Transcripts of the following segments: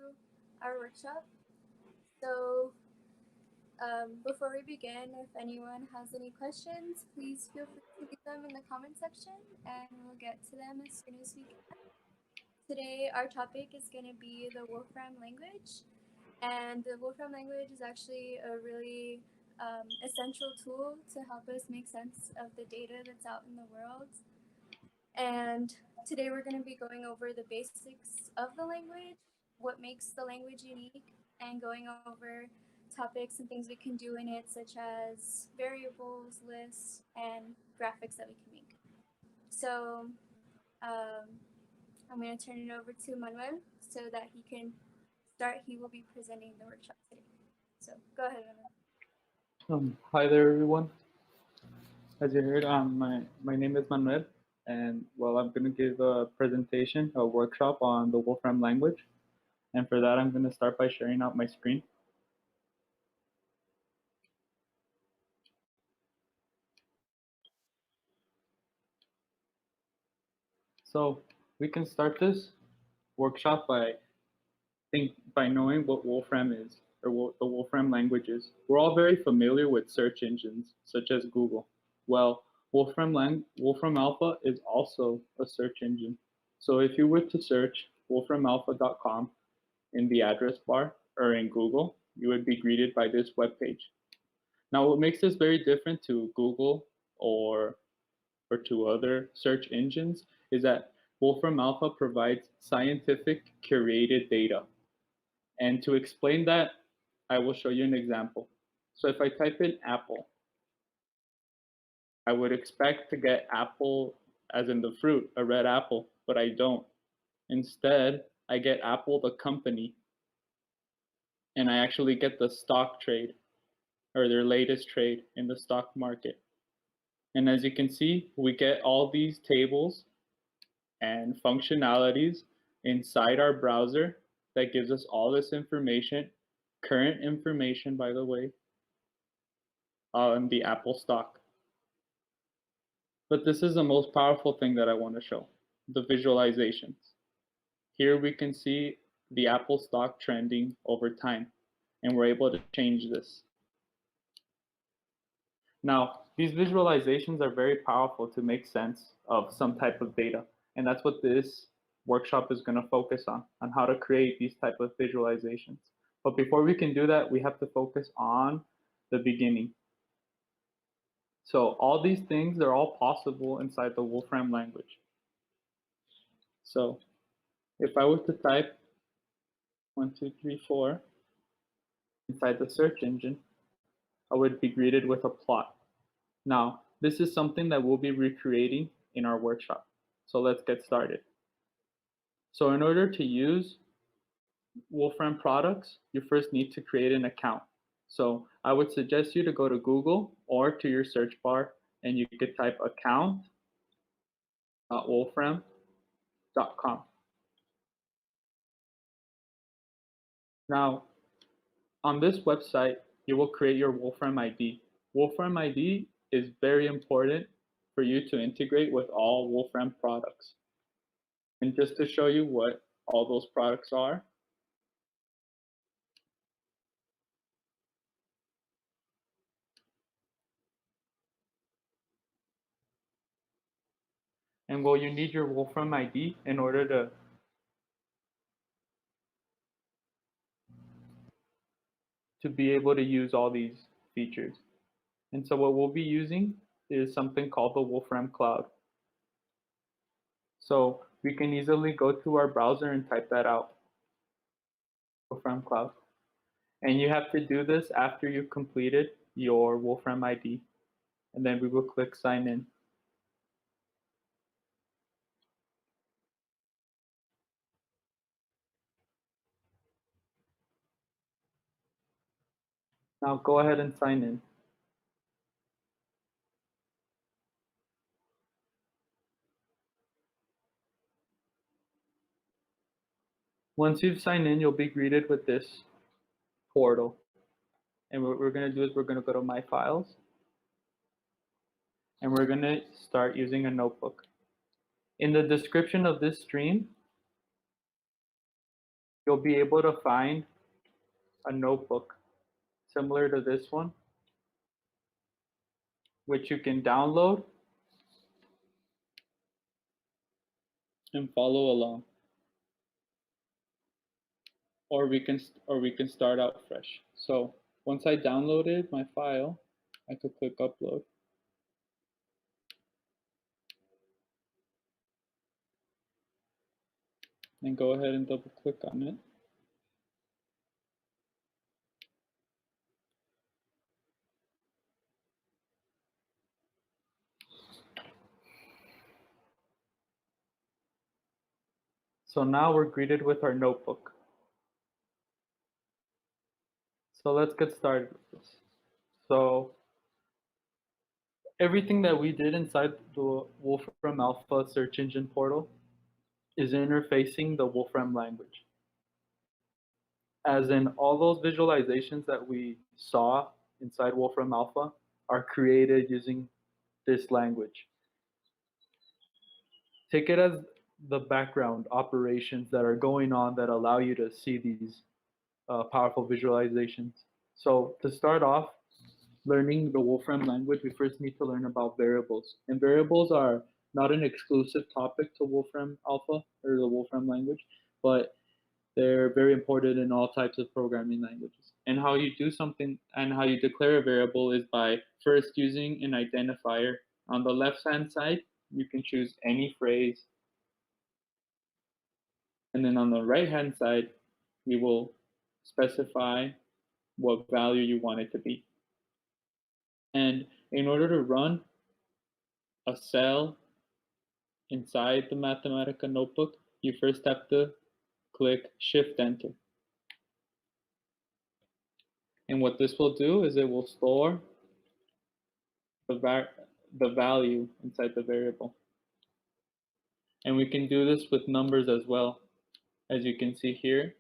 to our workshop. So, before we begin, if anyone has any questions, please feel free to leave them in the comment section and we'll get to them as soon as we can. Today, our topic is going to be the Wolfram language. And the Wolfram language is actually a really essential tool to help us make sense of the data that's out in the world. And today we're going to be going over the basics of the language, what makes the language unique, and going over topics and things we can do in it, such as variables, lists, and graphics that we can make. So I'm going to turn it over to Manuel so that he can start. He will be presenting the workshop today. So go ahead, Manuel. Hi there, everyone. As you heard, my name is Manuel, and well, I'm going to give a presentation, a workshop on the Wolfram language. And for that, I'm going to start by sharing out my screen. So we can start this workshop by knowing what Wolfram is, or what the Wolfram language is. We're all very familiar with search engines, such as Google. Well, Wolfram Alpha is also a search engine. So if you were to search wolframalpha.com in the address bar or in Google, you would be greeted by this web page. Now, what makes this very different to Google or to other search engines is that Wolfram Alpha provides scientific curated data. And to explain that, I will show you an example. So if I type in apple, I would expect to get apple as in the fruit, a red apple, but I don't. Instead, I get Apple, the company, and I actually get the stock trade or their latest trade in the stock market. And as you can see, we get all these tables and functionalities inside our browser that gives us all this information, current information, by the way, on the Apple stock. But this is the most powerful thing that I want to show, the visualizations. Here we can see the Apple stock trending over time, and we're able to change this. Now, these visualizations are very powerful to make sense of some type of data, and that's what this workshop is going to focus on how to create these type of visualizations. But before we can do that, we have to focus on the beginning. So all these things, they're all possible inside the Wolfram language. So if I were to type 1, 2, 3, 4 inside the search engine, I would be greeted with a plot. Now, this is something that we'll be recreating in our workshop. So let's get started. So in order to use Wolfram products, you first need to create an account. So I would suggest you to go to Google or to your search bar and you could type account.wolfram.com. Now, on this website, you will create your Wolfram ID. Wolfram ID is very important for you to integrate with all Wolfram products. And just to show you what all those products are, and well, you need your Wolfram ID in order to be able to use all these features. And so what we'll be using is something called the Wolfram Cloud. So we can easily go to our browser and type that out, Wolfram Cloud. And you have to do this after you've completed your Wolfram ID. And then we will click sign in. Now go ahead and sign in. Once you've signed in, you'll be greeted with this portal. And what we're going to do is we're going to go to My Files. And we're going to start using a notebook. In the description of this stream, you'll be able to find a notebook similar to this one, which you can download and follow along. Or we can start out fresh. So once I downloaded my file, I could click upload. And go ahead and double click on it. So now we're greeted with our notebook. So let's get started with this. So everything that we did inside the Wolfram Alpha search engine portal is interfacing the Wolfram language. As in, all those visualizations that we saw inside Wolfram Alpha are created using this language. Take it as the background operations that are going on that allow you to see these powerful visualizations. So to start off, learning the Wolfram language, we first need to learn about variables. And variables are not an exclusive topic to Wolfram Alpha or the Wolfram language, but they're very important in all types of programming languages. And how you do something and how you declare a variable is by first using an identifier. On the left-hand side, you can choose any phrase. And then on the right-hand side, you will specify what value you want it to be. And in order to run a cell inside the Mathematica notebook, you first have to click Shift Enter. And what this will do is it will store the value inside the variable. And we can do this with numbers as well. As you can see here,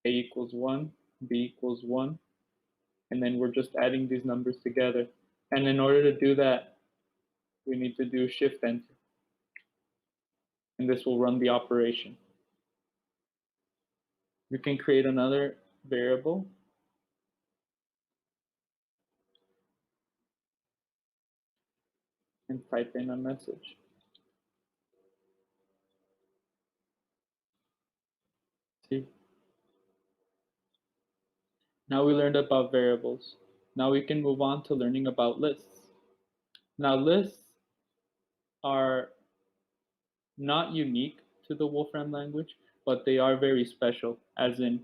A equals 1, B equals 1, and then we're just adding these numbers together. And in order to do that, we need to do Shift Enter. And this will run the operation. We can create another variable and type in a message. See? Now we learned about variables. Now we can move on to learning about lists. Now lists are not unique to the Wolfram language, but they are very special, as in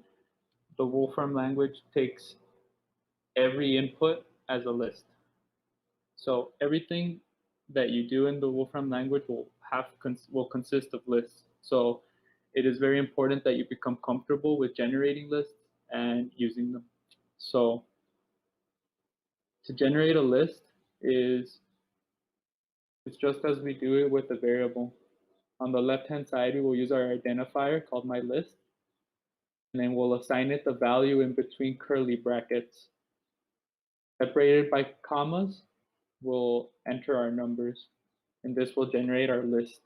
the Wolfram language takes every input as a list. So everything that you do in the Wolfram language will consist of lists. So it is very important that you become comfortable with generating lists and using them. So to generate a list it's just as we do it with a variable. On the left-hand side, we will use our identifier called myList, and then we'll assign it the value in between curly brackets. Separated by commas, we'll enter our numbers, and this will generate our list.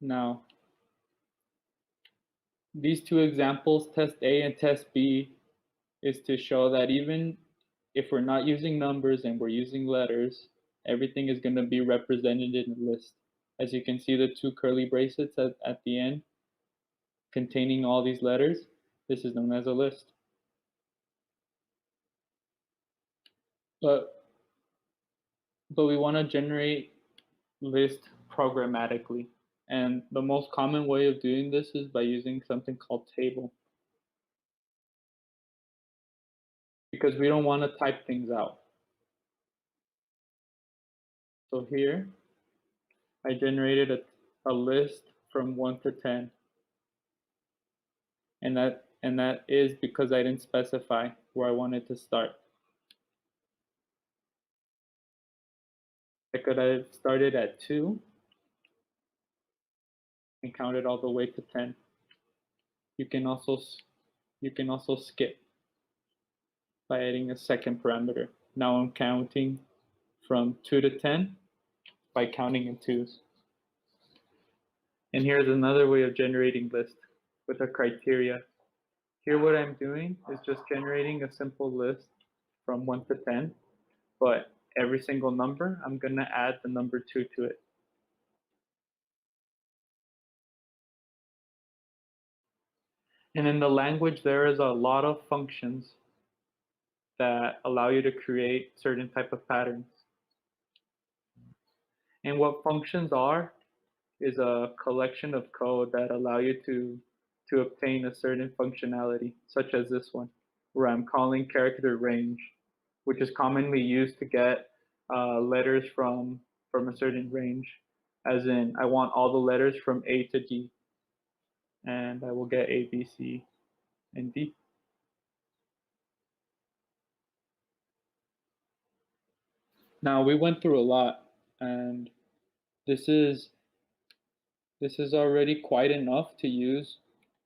Now, these two examples, test A and test B, is to show that even if we're not using numbers and we're using letters, everything is going to be represented in a list. As you can see, the two curly bracelets at the end containing all these letters, this is known as a list. But we want to generate list programmatically. And the most common way of doing this is by using something called table. Because we don't want to type things out. So here, I generated a list from 1 to 10. And that is because I didn't specify where I wanted to start. I could have started at 2 and counted all the way to 10. You can also skip by adding a second parameter. Now I'm counting from 2 to 10 by counting in twos. And here's another way of generating list with a criteria. Here what I'm doing is just generating a simple list from 1 to 10, but every single number, I'm going to add the number 2 to it. And in the language, there is a lot of functions that allow you to create certain type of patterns. And what functions are is a collection of code that allow you to obtain a certain functionality, such as this one, where I'm calling character range, which is commonly used to get letters from a certain range, as in I want all the letters from A to D, and I will get A, B, C, and D. Now we went through a lot, and this is already quite enough to use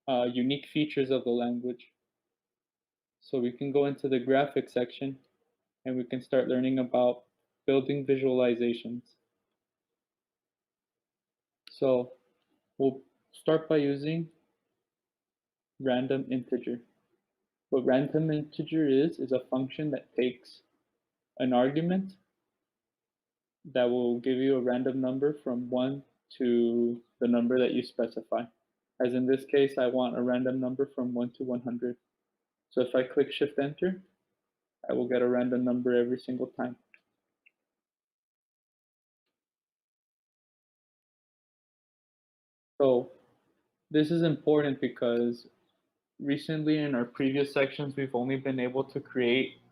unique features of the language. So we can go into the graphics section and we can start learning about building visualizations. So we'll start by using random integer. What random integer is a function that takes an argument that will give you a random number from 1 to the number that you specify. As in this case, I want a random number from 1 to 100. So if I click Shift Enter, I will get a random number every single time. So this is important because recently in our previous sections, we've only been able to create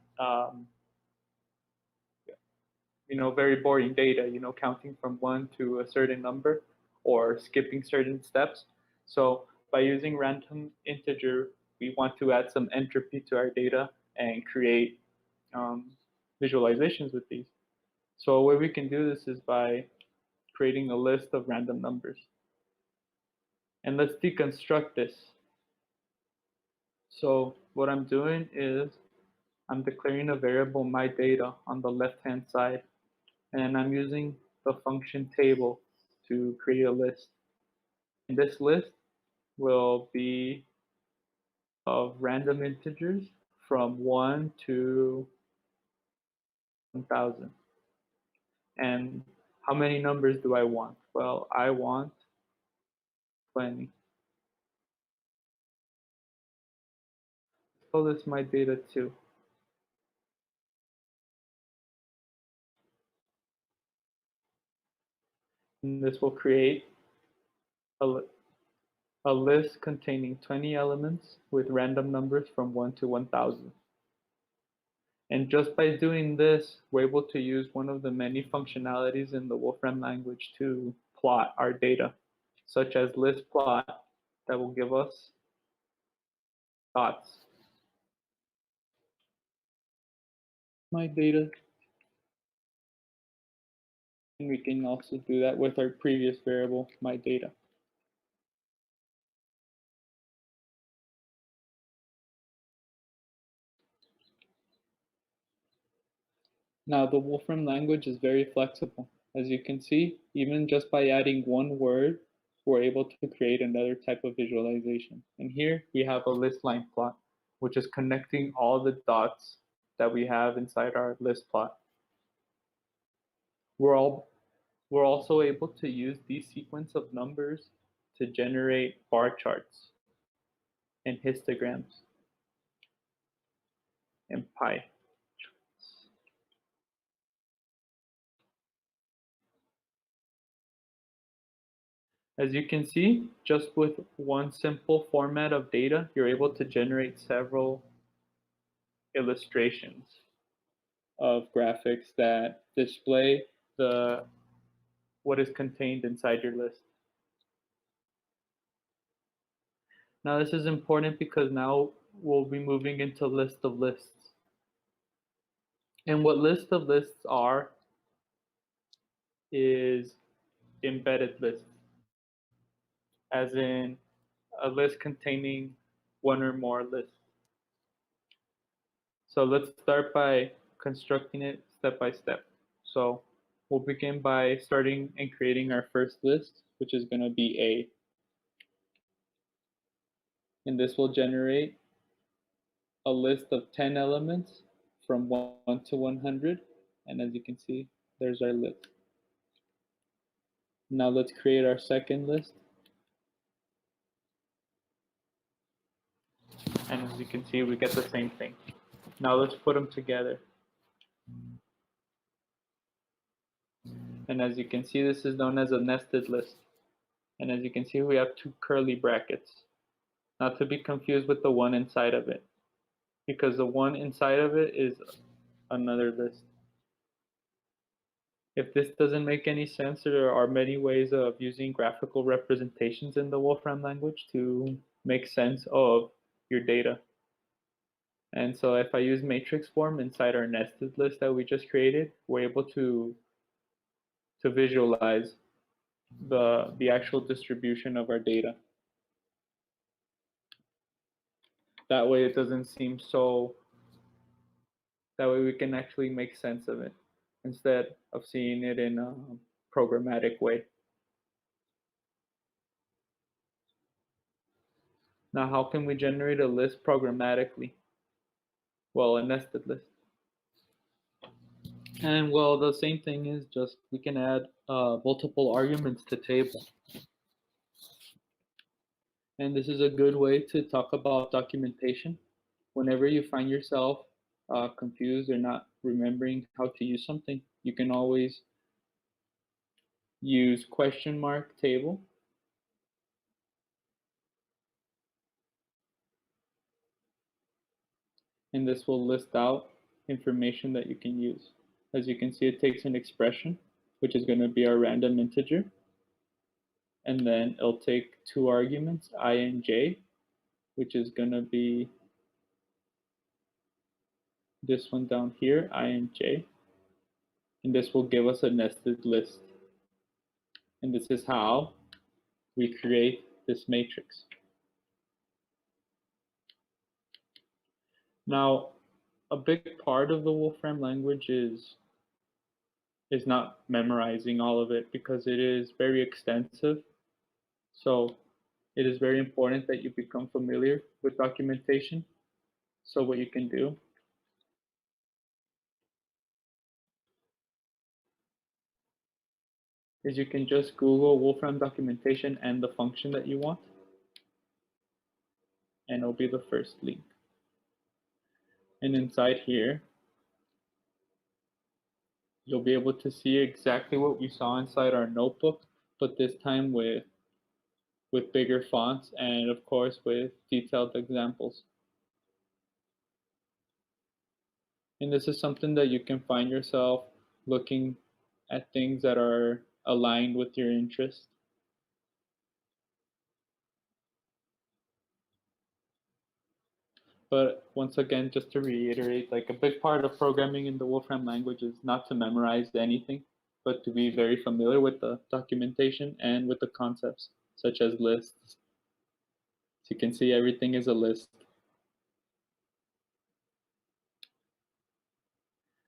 very boring data, counting from 1 to a certain number or skipping certain steps. So by using random integer, we want to add some entropy to our data and create visualizations with these. So a way we can do this is by creating a list of random numbers. And let's deconstruct this. So what I'm doing is I'm declaring a variable myData on the left-hand side, and I'm using the function table to create a list. And this list will be of random integers from 1 to 1,000. And how many numbers do I want? Well, I want 20. Call this myData2. And this will create a list containing 20 elements with random numbers from 1 to 1,000. And just by doing this, we're able to use one of the many functionalities in the Wolfram language to plot our data, such as list plot that will give us dots. myData. And we can also do that with our previous variable, myData. Now, the Wolfram language is very flexible. As you can see, even just by adding one word, we're able to create another type of visualization. And here we have a list line plot, which is connecting all the dots that we have inside our list plot. We're also able to use these sequence of numbers to generate bar charts and histograms and pie charts. As you can see, just with one simple format of data, you're able to generate several illustrations of graphics that display what is contained inside your list. Now this is important because now we'll be moving into list of lists. And what list of lists are is embedded lists, as in a list containing one or more lists. So let's start by constructing it step by step. So we'll begin by starting and creating our first list, which is going to be A. And this will generate a list of 10 elements from 1 to 100. And as you can see, there's our list. Now let's create our second list. And as you can see, we get the same thing. Now let's put them together. And as you can see, this is known as a nested list. And as you can see, we have two curly brackets, not to be confused with the one inside of it, because the one inside of it is another list. If this doesn't make any sense, there are many ways of using graphical representations in the Wolfram language to make sense of your data. And so if I use matrix form inside our nested list that we just created, we're able to visualize the actual distribution of our data. That way it doesn't seem so, that way we can actually make sense of it instead of seeing it in a programmatic way. Now, how can we generate a list programmatically? Well, a nested list. And well, the same thing is just we can add multiple arguments to table. And this is a good way to talk about documentation. Whenever you find yourself confused or not remembering how to use something, you can always use question mark table. And this will list out information that you can use. As you can see, it takes an expression, which is going to be our random integer. And then it'll take two arguments, I and j, which is going to be this one down here, I and j. And this will give us a nested list. And this is how we create this matrix. Now, a big part of the Wolfram language is not memorizing all of it because it is very extensive. So it is very important that you become familiar with documentation. So what you can do is you can just Google Wolfram documentation and the function that you want, and it'll be the first link. And inside here, you'll be able to see exactly what we saw inside our notebook, but this time with bigger fonts and of course with detailed examples. And this is something that you can find yourself looking at things that are aligned with your interest. But once again, just to reiterate, like a big part of programming in the Wolfram language is not to memorize anything, but to be very familiar with the documentation and with the concepts, such as lists. So you can see everything is a list.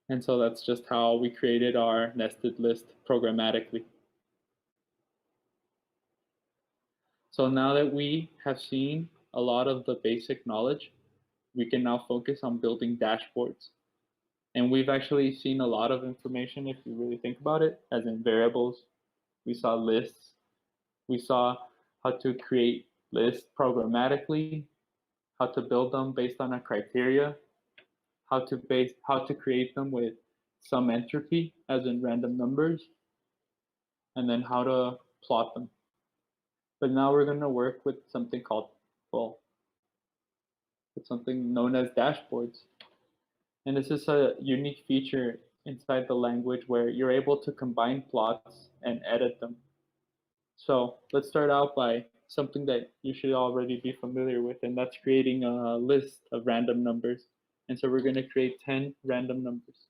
And so that's just how we created our nested list programmatically. So now that we have seen a lot of the basic knowledge, we can now focus on building dashboards. And we've actually seen a lot of information if you really think about it, as in variables. We saw lists. We saw how to create lists programmatically, how to build them based on a criteria, how to create them with some entropy, as in random numbers, and then how to plot them. But now we're going to work with something called, well, with something known as dashboards. And this is a unique feature inside the language where you're able to combine plots and edit them. So let's start out by something that you should already be familiar with, and that's creating a list of random numbers. And so we're going to create 10 random numbers.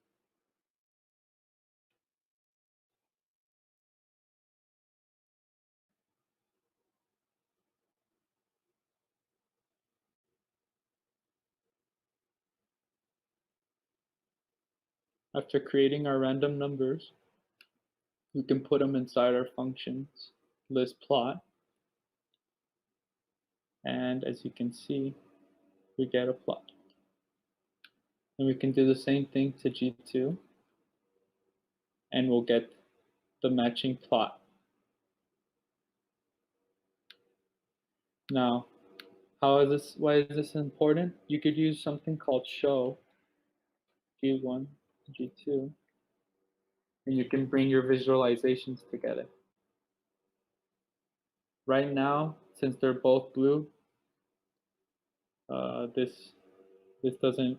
After creating our random numbers, we can put them inside our functions list plot, and as you can see, we get a plot. And we can do the same thing to G2, and we'll get the matching plot. Now, why is this important? You could use something called show G1, G2, and you can bring your visualizations together. Right now, since they're both blue, this doesn't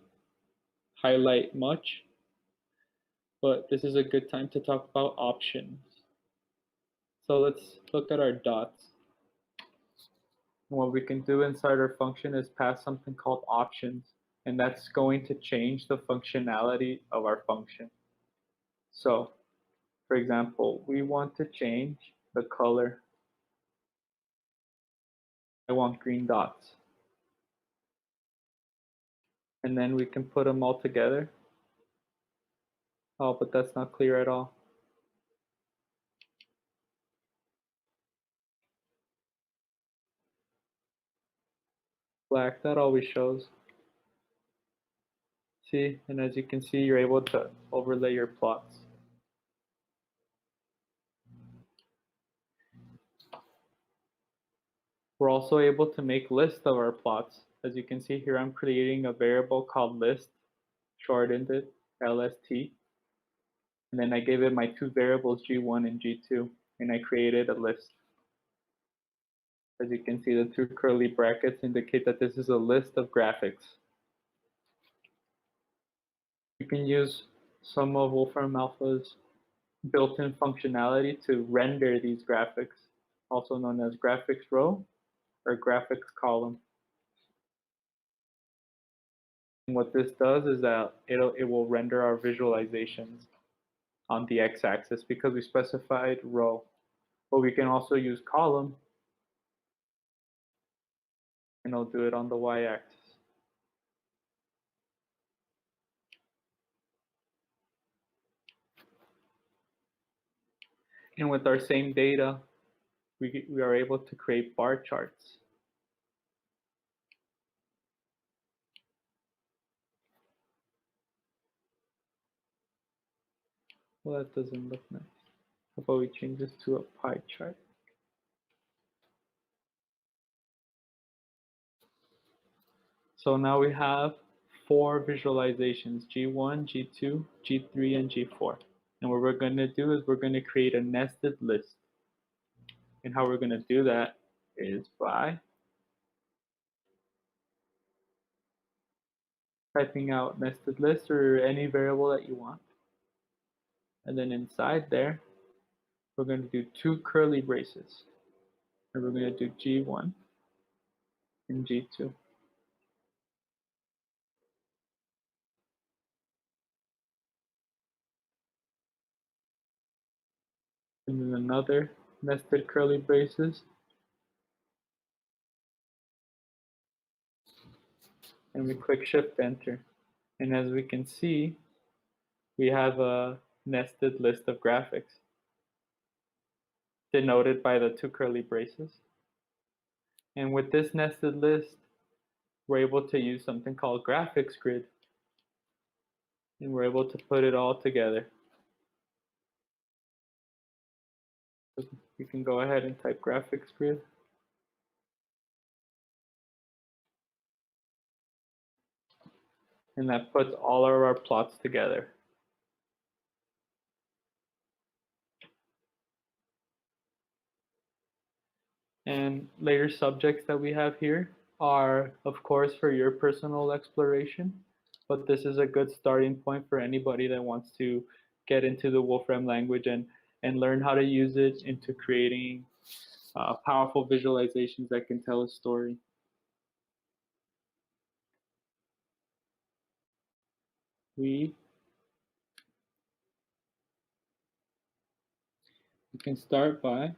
highlight much, but this is a good time to talk about options. So let's look at our dots. And what we can do inside our function is pass something called options, and that's going to change the functionality of our function. So, for example, we want to change the color. I want green dots. And then we can put them all together. Oh, but that's not clear at all. Black, that always shows. See, and as you can see, you're able to overlay your plots. We're also able to make lists of our plots. As you can see here, I'm creating a variable called list, shortened it, LST. And then I gave it my two variables, G1 and G2, and I created a list. As you can see, the two curly brackets indicate that this is a list of graphics. You can use some of Wolfram Alpha's built-in functionality to render these graphics, also known as graphics row or graphics column. And what this does is that it will render our visualizations on the x-axis because we specified row. But we can also use column, and it'll do it on the y-axis. And with our same data, we are able to create bar charts. Well, that doesn't look nice. How about we change this to a pie chart? So now we have 4 visualizations, G1, G2, G3, and G4. And what we're going to do is we're going to create a nested list. And how we're going to do that is by typing out nested list or any variable that you want. And then inside there, we're going to do 2 curly braces. And we're going to do G1 and G2. And then another nested curly braces. And we click Shift Enter. And as we can see, we have a nested list of graphics denoted by the 2 curly braces. And with this nested list, we're able to use something called graphics grid. And we're able to put it all together. We can go ahead and type graphics grid. And that puts all of our plots together. And later subjects that we have here are, of course, for your personal exploration, but this is a good starting point for anybody that wants to get into the Wolfram language and learn how to use it into creating powerful visualizations that can tell a story. We can start by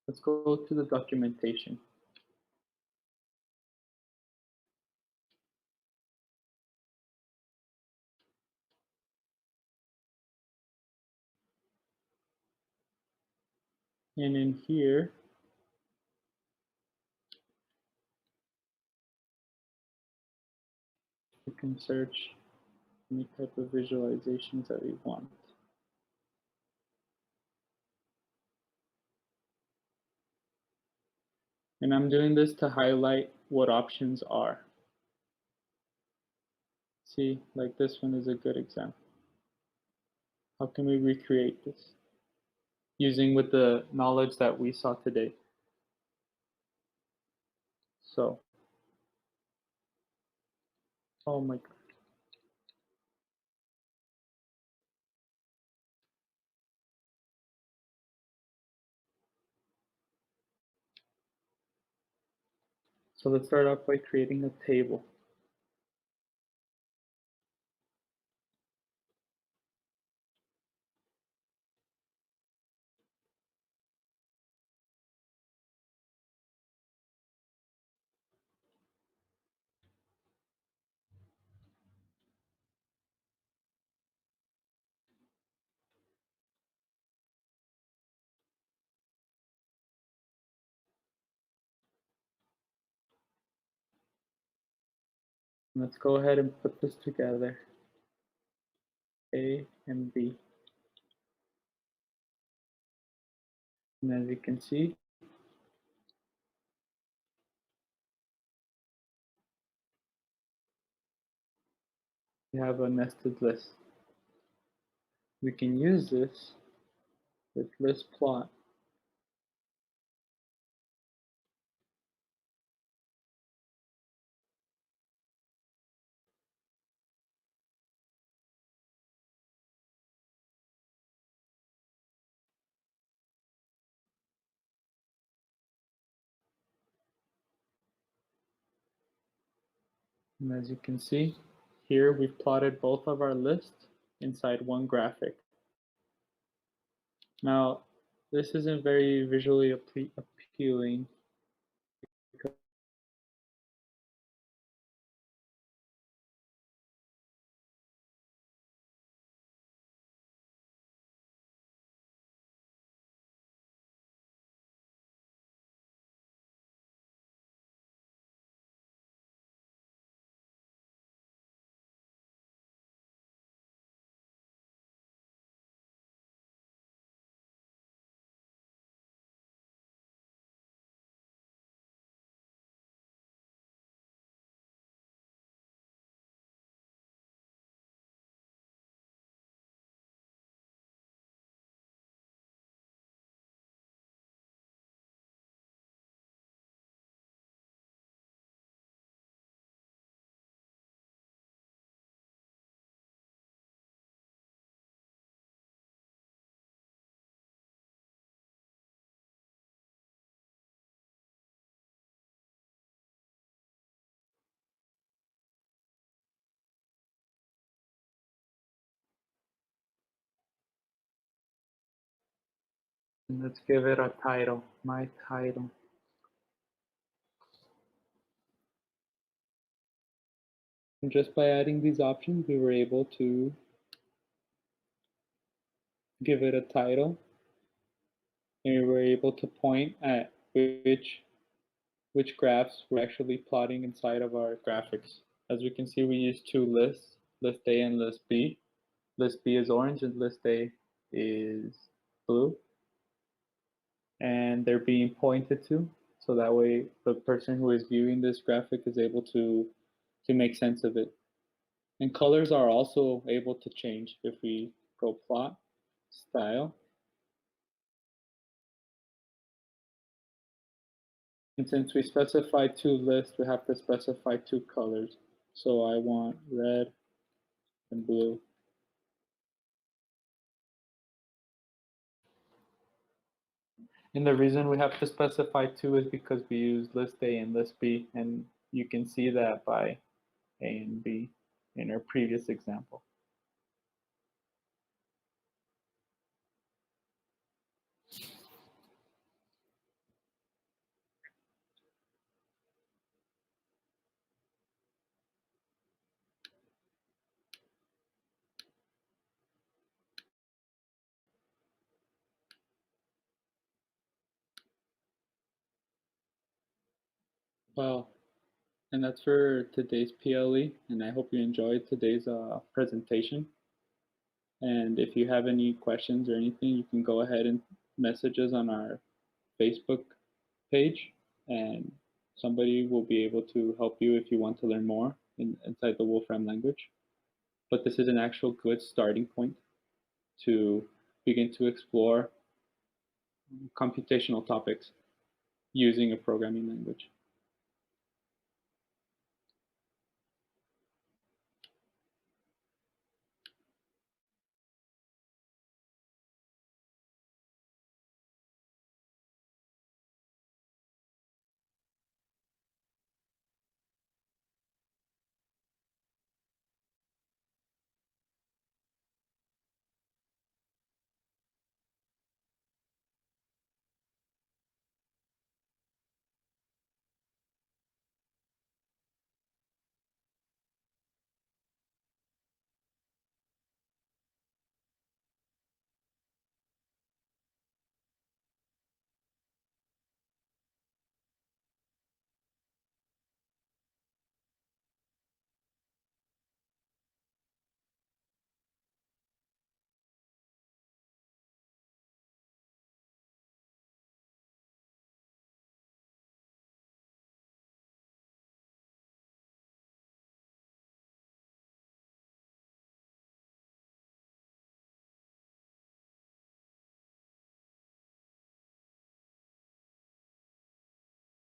Let's go to the documentation. And in here, we can search any type of visualizations that we want. And I'm doing this to highlight what options are. See, like this one is a good example. How can we recreate this? Using with the knowledge that we saw today. So, oh my God. So let's start off by creating a table. Let's go ahead and put this together. A and B. And as you can see, we have a nested list. We can use this with list plot. And as you can see, here we've plotted both of our lists inside one graphic. Now, this isn't very visually appealing because let's give it a title, my title. And just by adding these options, we were able to give it a title, and we were able to point at which graphs we're actually plotting inside of our graphics. As we can see, we use two lists, list A and list B. List B is orange and list A is blue. And they're being pointed to, so that way the person who is viewing this graphic is able to make sense of it. And colors are also able to change if we go plot, style. And since we specified two lists, we have to specify two colors. So I want red and blue. And the reason we have to specify two is because we use list A and list B, and you can see that by A and B in our previous example. Wow. And that's for today's PLE. And I hope you enjoyed today's presentation. And if you have any questions or anything, you can go ahead and message us on our Facebook page, and somebody will be able to help you if you want to learn more inside the Wolfram language. But this is an actual good starting point to begin to explore computational topics using a programming language.